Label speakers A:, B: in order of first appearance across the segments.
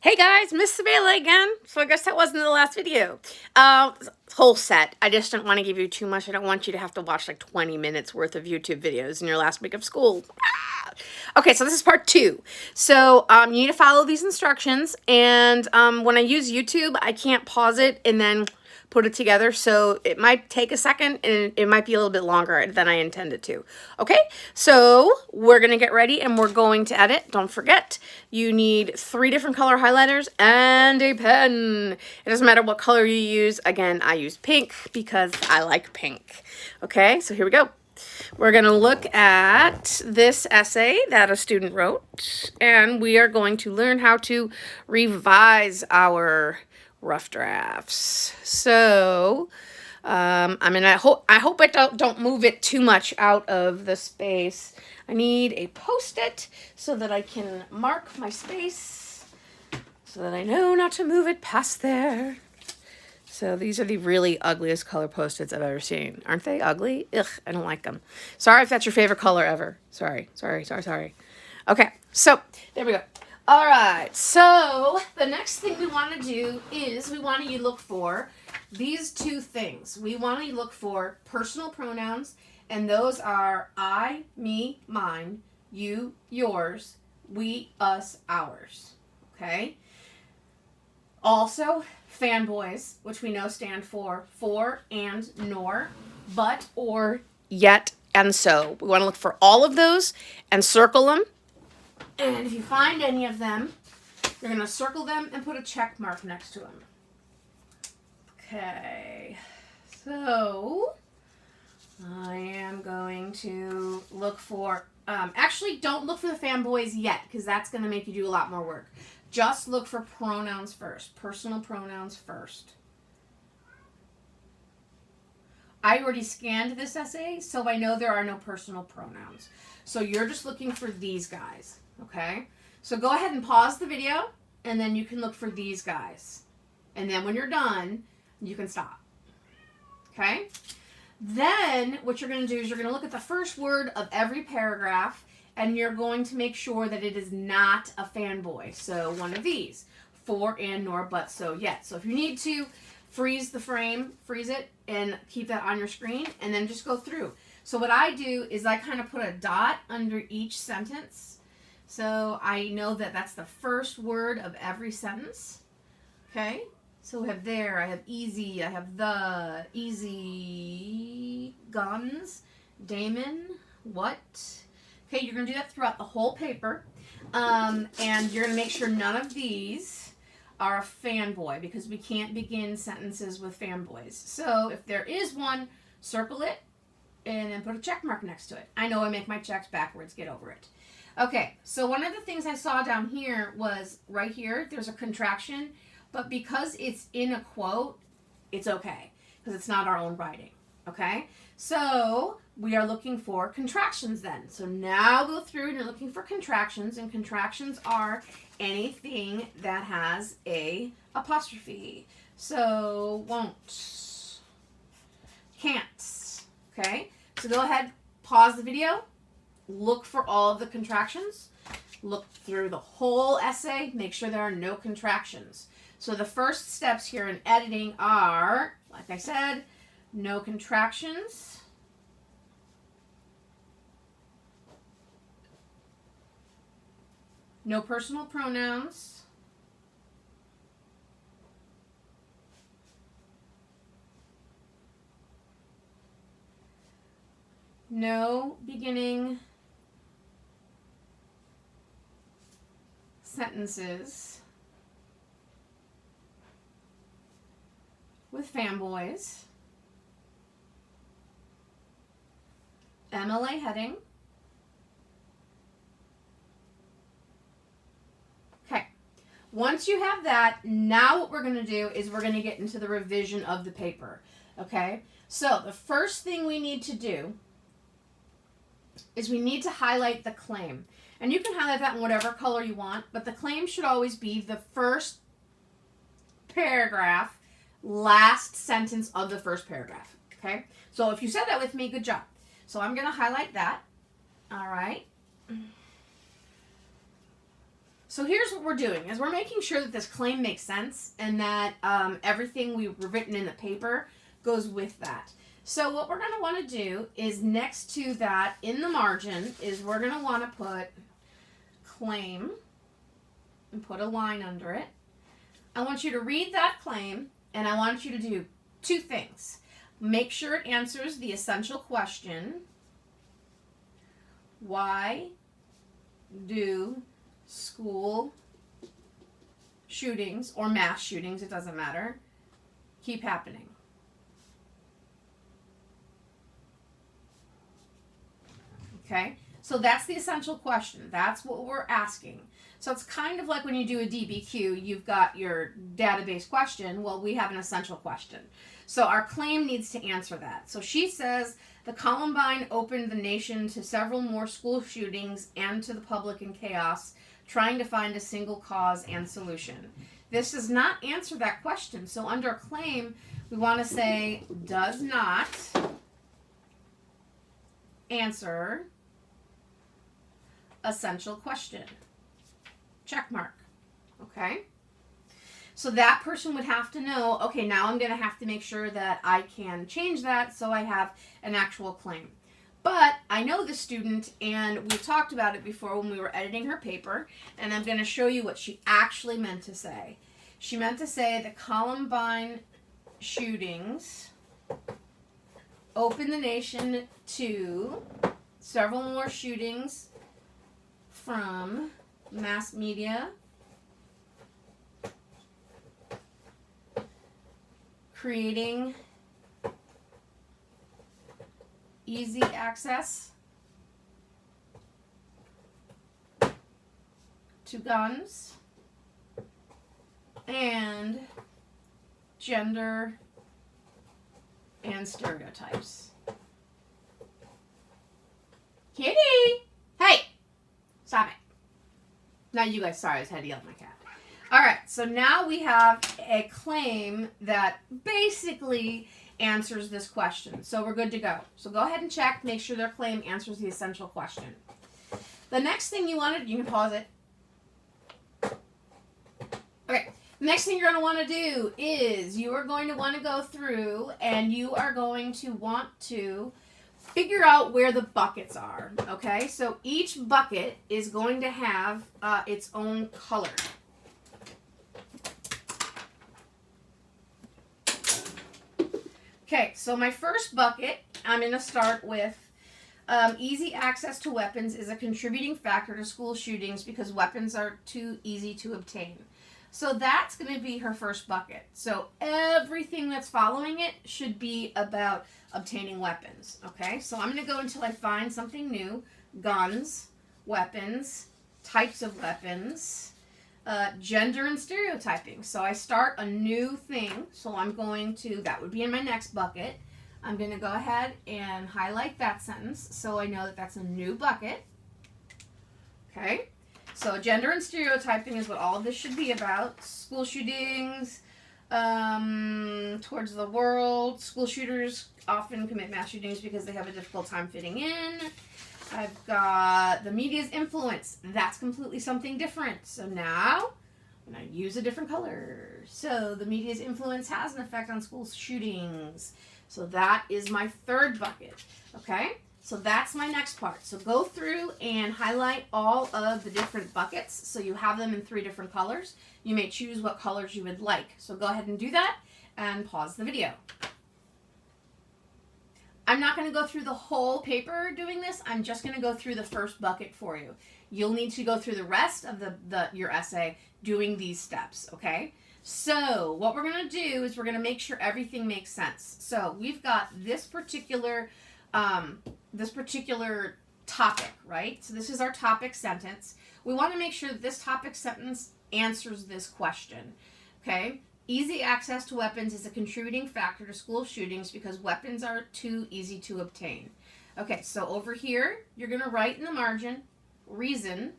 A: Hey guys, Miss Savannah again. So I guess that wasn't the last video. Whole set. I just didn't want to give you too much. I don't want you to have to watch like 20 minutes worth of YouTube videos in your last week of school. Okay, so this is part 2. So you need to follow these instructions, and when I use YouTube, I can't pause it and then put it together, so it might take a second and it might be a little bit longer than I intended to. Okay, so we're gonna get ready and we're going to edit. Don't forget, you need 3 different color highlighters and a pen. It doesn't matter what color you use. Again, I use pink because I like pink. Okay, so here we go. We're going to look at this essay that a student wrote, and we are going to learn how to revise our rough drafts. So, I hope I don't move it too much out of the space. I need a Post-it so that I can mark my space so that I know not to move it past there. So these are the really ugliest color Post-its I've ever seen. Aren't they ugly? Ugh, I don't like them. Sorry if that's your favorite color ever. Sorry. Okay, so there we go. All right, so the next thing we want to do is we want to look for these 2 things. We want to look for personal pronouns, and those are I, me, mine, you, yours, we, us, ours. Okay? Also, fanboys, which we know stand for and nor, but, or, yet, and so. We want to look for all of those and circle them. And if you find any of them, you're going to circle them and put a check mark next to them. Okay, so I am going to look for, actually don't look for the fanboys yet, because that's going to make you do a lot more work. Just look for pronouns first. Personal pronouns first. I already scanned this essay, so I know there are no personal pronouns. So you're just looking for these guys, okay? So go ahead and pause the video, and then you can look for these guys. And then when you're done, you can stop, okay? Then what you're going to do is you're going to look at the first word of every paragraph, and you're going to make sure that it is not a fanboy. So one of these, for and nor, but, so, yet. So if you need to freeze the frame, freeze it, and keep that on your screen, and then just go through. So what I do is I kind of put a dot under each sentence. So I know that that's the first word of every sentence. Okay? So we have there, I have easy, I have the, easy, guns, Damon, what? Okay, you're going to do that throughout the whole paper, and you're going to make sure none of these are a fanboy, because we can't begin sentences with fanboys. So if there is one, circle it, and then put a check mark next to it. I know I make my checks backwards, get over it. Okay, so one of the things I saw down here was right here, there's a contraction, but because it's in a quote, it's okay, because it's not our own writing, okay? So we are looking for contractions then. So now go through and you're looking for contractions, and contractions are anything that has a apostrophe. So won't, can't, okay? So go ahead, pause the video, look for all of the contractions, look through the whole essay, make sure there are no contractions. So the first steps here in editing are, like I said, no contractions, no personal pronouns, no beginning sentences with fanboys, MLA heading. Okay, once you have that, now what we're going to do is we're going to get into the revision of the paper. Okay, so the first thing we need to do is we need to highlight the claim. And you can highlight that in whatever color you want, but the claim should always be the first paragraph, last sentence of the first paragraph. Okay, so if you said that with me, good job. So I'm going to highlight that. All right. So here's what we're doing, is we're making sure that this claim makes sense and that everything we've written in the paper goes with that. So what we're going to want to do is next to that in the margin is we're going to want to put claim and put a line under it. I want you to read that claim and I want you to do two things. Make sure it answers the essential question, why do school shootings or mass shootings, it doesn't matter, keep happening? Okay, so that's the essential question. That's what we're asking. So it's kind of like when you do a DBQ, you've got your database question. Well, we have an essential question. So our claim needs to answer that. So she says, the Columbine opened the nation to several more school shootings and to the public in chaos, trying to find a single cause and solution. This does not answer that question. So under a claim, we want to say, does not answer essential question. Check mark. Okay? So that person would have to know, okay, now I'm going to have to make sure that I can change that so I have an actual claim. But I know the student, and we talked about it before when we were editing her paper, and I'm going to show you what she actually meant to say. She meant to say the Columbine shootings opened the nation to several more shootings from mass media, creating easy access to guns and gender and stereotypes. Kitty! Hey! Stop it. Now you guys, sorry, I just had to yell at my cat. Alright, so now we have a claim that basically answers this question. So we're good to go. So go ahead and check, make sure their claim answers the essential question. The next thing you want to, you can pause it. Okay, the next thing you're going to want to do is you are going to want to go through and you are going to want to figure out where the buckets are. Okay, so each bucket is going to have its own color. Okay, so my first bucket, I'm going to start with easy access to weapons is a contributing factor to school shootings because weapons are too easy to obtain. So that's going to be her first bucket. So everything that's following it should be about obtaining weapons. Okay, so I'm going to go until I find something new. Guns, weapons, types of weapons, gender and stereotyping. So I start a new thing. So I'm going to, that would be in my next bucket. I'm going to go ahead and highlight that sentence so I know that that's a new bucket. Okay. So gender and stereotyping is what all of this should be about. School shootings, towards the world. School shooters often commit mass shootings because they have a difficult time fitting in. I've got the media's influence. That's completely something different. So now I'm going to use a different color. So the media's influence has an effect on school shootings. So that is my third bucket. Okay? So that's my next part. So go through and highlight all of the different buckets so you have them in 3 different colors. You may choose what colors you would like. So go ahead and do that and pause the video. I'm not going to go through the whole paper doing this. I'm just going to go through the first bucket for you. You'll need to go through the rest of your essay doing these steps, okay? So what we're going to do is we're going to make sure everything makes sense. So we've got this particular topic, right? So this is our topic sentence. We want to make sure that this topic sentence answers this question, okay? Easy access to weapons is a contributing factor to school shootings because weapons are too easy to obtain. Okay, so over here, you're going to write in the margin, reason,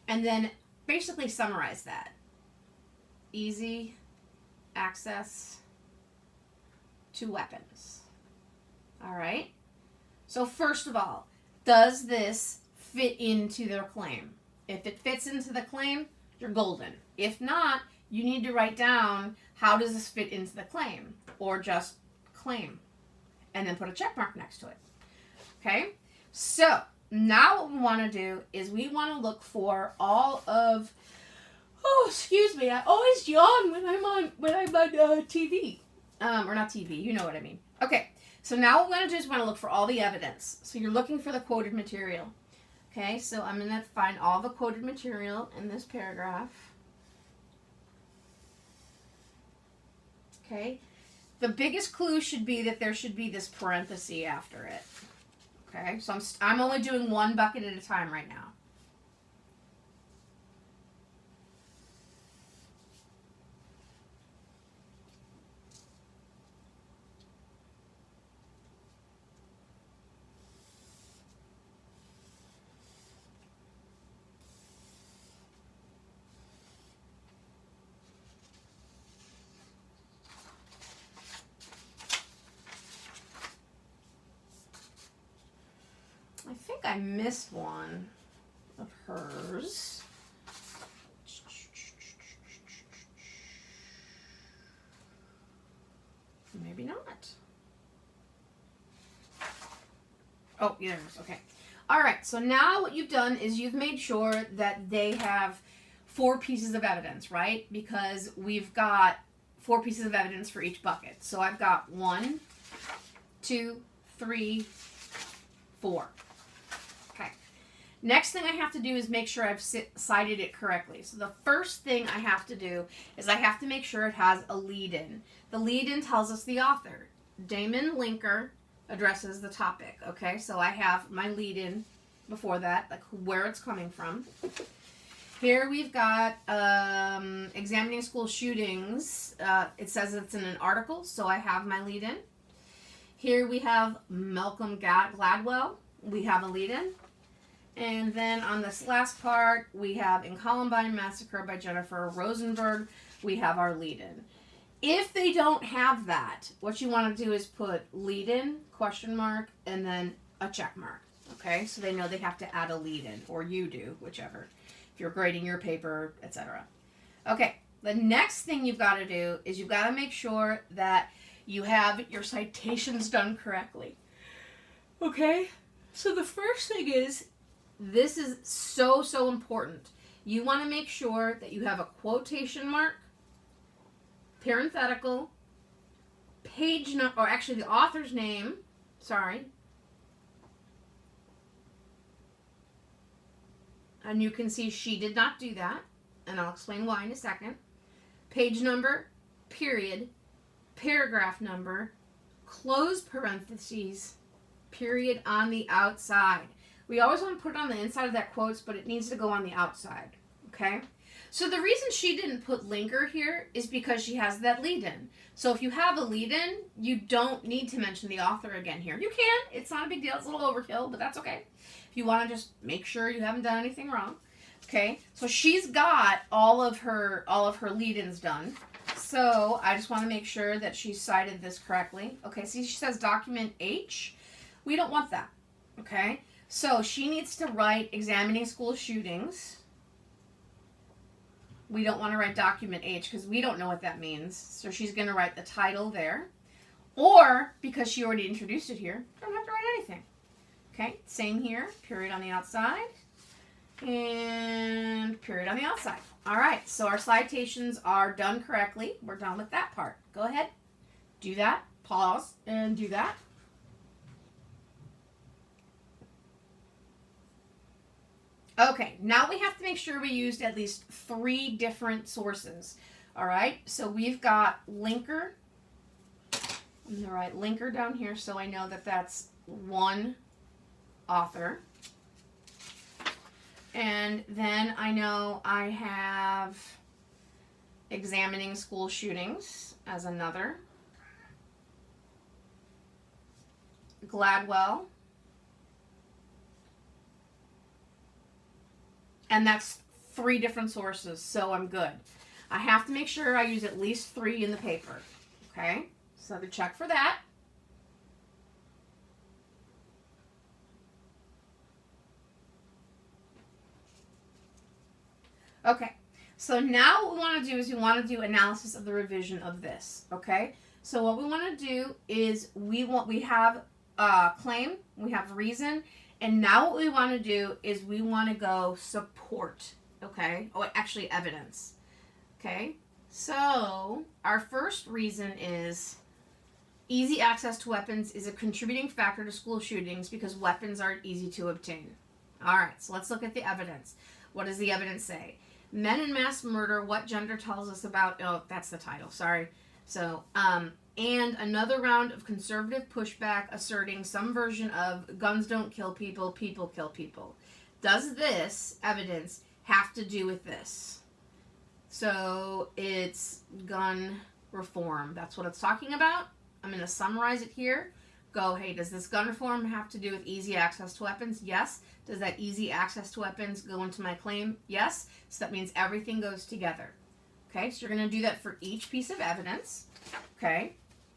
A: and then basically summarize that. Easy access to weapons. All right? So first of all, does this fit into their claim. If it fits into the claim, you're golden. If not, you need to write down, how does this fit into the claim? Or just claim. And then put a check mark next to it. Okay? So, now what we want to do is we want to look for all of... Oh, excuse me. I always yawn when I'm on TV. Or not TV. You know what I mean. Okay. So now what we're going to do is we're going to look for all the evidence. So you're looking for the quoted material. Okay. So I'm going to find all the quoted material in this paragraph. Okay. The biggest clue should be that there should be this parenthesis after it. Okay. So I'm only doing one bucket at a time right now. I think I missed one of hers. Maybe not. Oh, yeah, there it is. Okay. All right. So now what you've done is you've made sure that they have 4 pieces of evidence, right? Because we've got 4 pieces of evidence for each bucket. So I've got 1, 2, 3, 4. Okay. Next thing I have to do is make sure I've cited it correctly. So the first thing I have to do is I have to make sure it has a lead-in. The lead-in tells us the author. Damon Linker addresses the topic. Okay, so I have my lead-in before that, like where it's coming from. Here we've got examining school shootings. It says it's in an article, so I have my lead-in. Here we have Malcolm Gladwell. We have a lead-in. And then on this last part, we have In Columbine Massacre by Jennifer Rosenberg. We have our lead-in. If they don't have that, what you want to do is put lead-in, question mark, and then a check mark. Okay, so they know they have to add a lead-in, or you do, whichever. If you're grading your paper, etc. Okay, the next thing you've got to do is you've got to make sure that you have your citations done correctly. Okay, so the first thing is, this is so important. You want to make sure that you have a quotation mark, parenthetical, page number, or actually the author's name, sorry. And you can see she did not do that, and I'll explain why in a second. Page number, period, paragraph number, close parentheses, period on the outside. We always want to put it on the inside of that quotes, but it needs to go on the outside, okay? So the reason she didn't put linker here is because she has that lead-in. So if you have a lead-in, you don't need to mention the author again here. You can. It's not a big deal. It's a little overkill, but that's okay. If you want to just make sure you haven't done anything wrong. Okay? So she's got all of her lead-ins done. So I just want to make sure that she cited this correctly. Okay, see, she says document H. We don't want that. Okay? So she needs to write examining school shootings. We don't want to write document H because we don't know what that means. So she's going to write the title there. Or, because she already introduced it here, don't have to write anything. Okay, same here. Period on the outside. And period on the outside. All right, so our citations are done correctly. We're done with that part. Go ahead. Do that. Pause and do that. Okay, now we have to make sure we used at least 3 different sources. All right, so we've got linker. I'm going to write linker down here so I know that that's one author. And then I know I have examining school shootings as another. Gladwell. And that's 3 different sources, so I'm good. I have to make sure I use at least 3 in the paper. Okay? So to check for that. Okay. So now what we want to do is we want to do analysis of the revision of this. Okay. So what we want to do is we have claim, we have reason, and now what we want to do is we want to go support. Okay. Oh, actually evidence. Okay. So our first reason is easy access to weapons is a contributing factor to school shootings because weapons aren't easy to obtain. All right, so let's look at the evidence. What does the evidence say? Men in mass murder, what gender tells us about... Oh, that's the title, sorry. So, and another round of conservative pushback asserting some version of guns don't kill people, people kill people. Does this evidence have to do with this? So, it's gun reform. That's what it's talking about. I'm going to summarize it here. Go, hey, does this gun reform have to do with easy access to weapons? Yes. Does that easy access to weapons go into my claim? Yes. So that means everything goes together. Okay, so you're going to do that for each piece of evidence. Okay.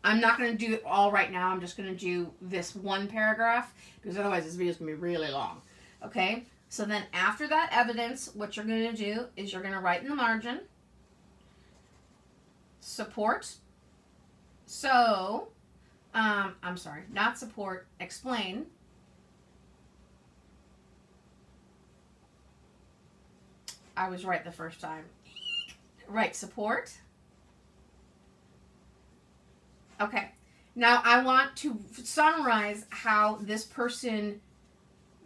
A: I'm not going to do it all right now. I'm just going to do this one paragraph because otherwise this video is going to be really long. Okay, so then after that evidence, what you're going to do is you're going to write in the margin, support. So, I'm sorry, not support, explain. I was right the first time. Right, support. Okay, now I want to summarize how this person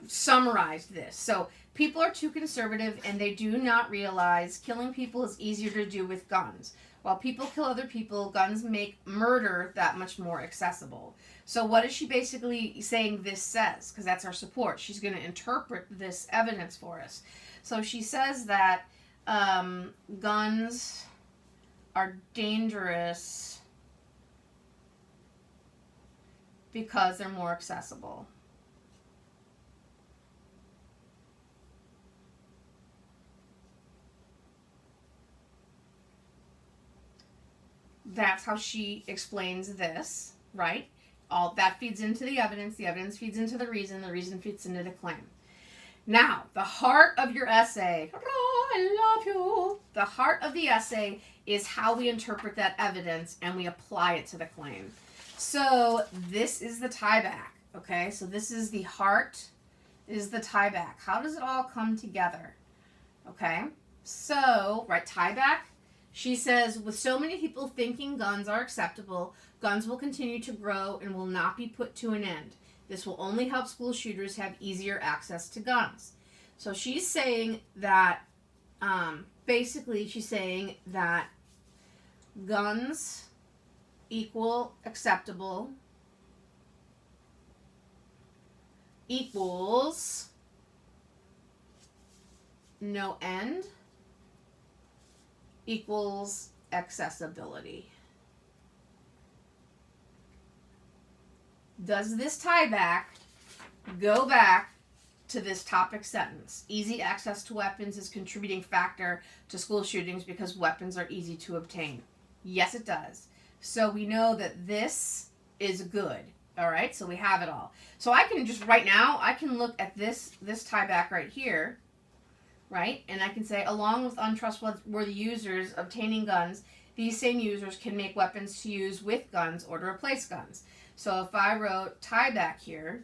A: summarized this. So, people are too conservative and they do not realize killing people is easier to do with guns. While people kill other people, guns make murder that much more accessible. So what is she basically saying this says? Because that's our support. She's going to interpret this evidence for us. So she says that guns are dangerous because they're more accessible. That's how she explains this, right? All that feeds into the evidence feeds into the reason feeds into the claim. Now, the heart of your essay, oh, I love you. The heart of the essay is how we interpret that evidence and we apply it to the claim. So this is the tie back, okay? So this is the heart, is the tie back. How does it all come together? Okay, so, right, tie back. She says, with so many people thinking guns are acceptable, guns will continue to grow and will not be put to an end. This will only help school shooters have easier access to guns. So she's saying that, basically she's saying that guns equal acceptable equals no end equals accessibility. Does this tie back go back to this topic sentence? Easy access to weapons is contributing factor to school shootings because weapons are easy to obtain. Yes, it does. So we know that this is good. All right, so we have it all. So I can just right now, I can look at this tie back right here, right? And I can say, along with untrustworthy users obtaining guns, these same users can make weapons to use with guns or to replace guns. So if I wrote tie back here,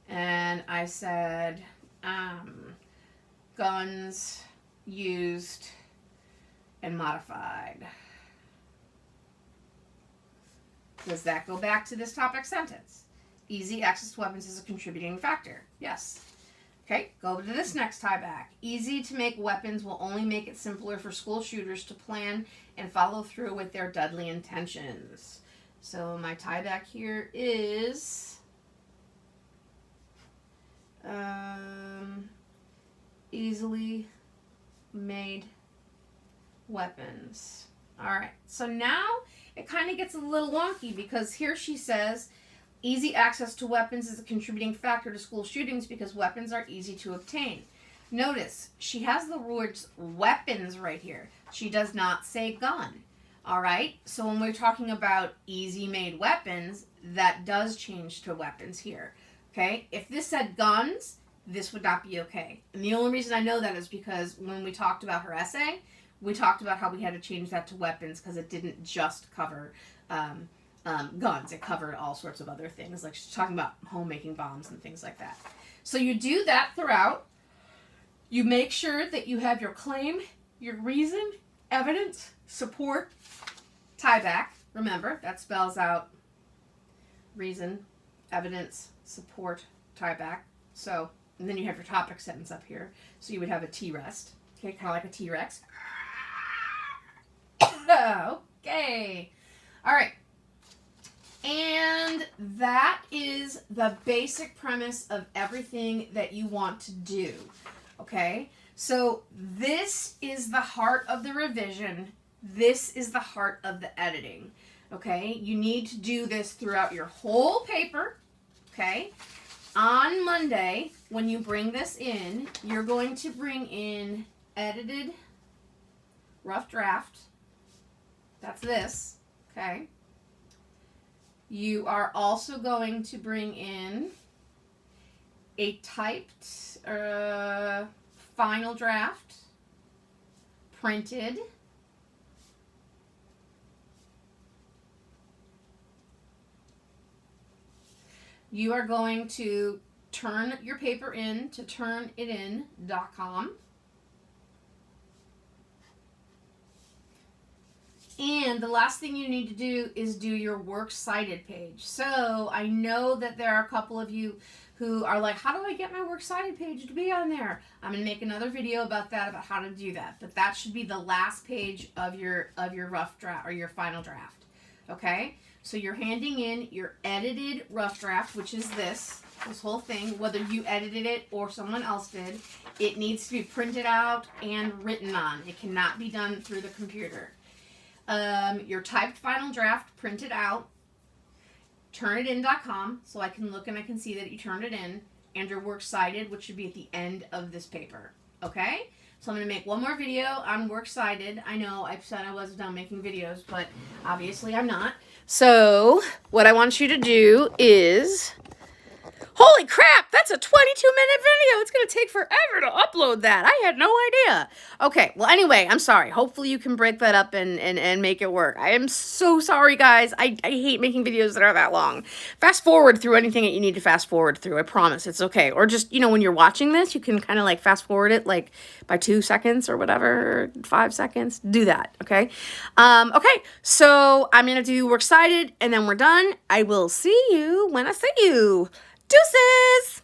A: and I said, guns used and modified. Does that go back to this topic sentence? Easy access to weapons is a contributing factor. Yes. Okay, go to this next tie back. Easy to make weapons will only make it simpler for school shooters to plan and follow through with their deadly intentions. So my tie back here is easily made weapons. All right, so now it kind of gets a little wonky because here she says easy access to weapons is a contributing factor to school shootings because weapons are easy to obtain. Notice she has the words weapons right here. She does not say gun. All right, so when we're talking about easy made weapons, that does change to weapons here. Okay, if this said guns, this would not be okay. And the only reason I know that is because when we talked about her essay, we talked about how we had to change that to weapons because it didn't just cover guns. It covered all sorts of other things. Like she's talking about homemaking bombs and things like that. So you do that throughout. You make sure that you have your claim, your reason, evidence, support, tie back. Remember, that spells out reason, evidence, support, tie back. So, and then you have your topic sentence up here. So you would have a T-rest. Okay, kind of like a T-Rex. Okay. All right. And that is the basic premise of everything that you want to do. Okay? So this is the heart of the revision. This is the heart of the editing. Okay? You need to do this throughout your whole paper. Okay? On Monday, when you bring this in, you're going to bring in edited rough draft. That's this. Okay? You are also going to bring in a typed final draft, printed, you are going to turn your paper in to turnitin.com. And the last thing you need to do is do your works cited page. So I know that there are a couple of you who are like, how do I get my works cited page to be on there? I'm going to make another video about that, about how to do that. But that should be the last page of your rough draft or your final draft. Okay? So you're handing in your edited rough draft, which is this whole thing, whether you edited it or someone else did. It needs to be printed out and written on. It cannot be done through the computer. Your typed final draft, printed out, turnitin.com, so I can look and I can see that you turned it in, and your works cited, which should be at the end of this paper. Okay? So I'm going to make one more video on works cited. I know I've said I wasn't done making videos, but obviously I'm not. So what I want you to do is... Holy crap, that's a 22-minute video. It's going to take forever to upload that. I had no idea. Okay, well, anyway, I'm sorry. Hopefully you can break that up and make it work. I am so sorry, guys. I hate making videos that are that long. Fast forward through anything that you need to fast forward through. I promise. It's okay. Or just, you know, when you're watching this, you can kind of like fast forward it like by 2 seconds or whatever, 5 seconds. Do that, okay? Okay, so I'm going to do Works Cited, and then we're done. I will see you when I see you. Deuces!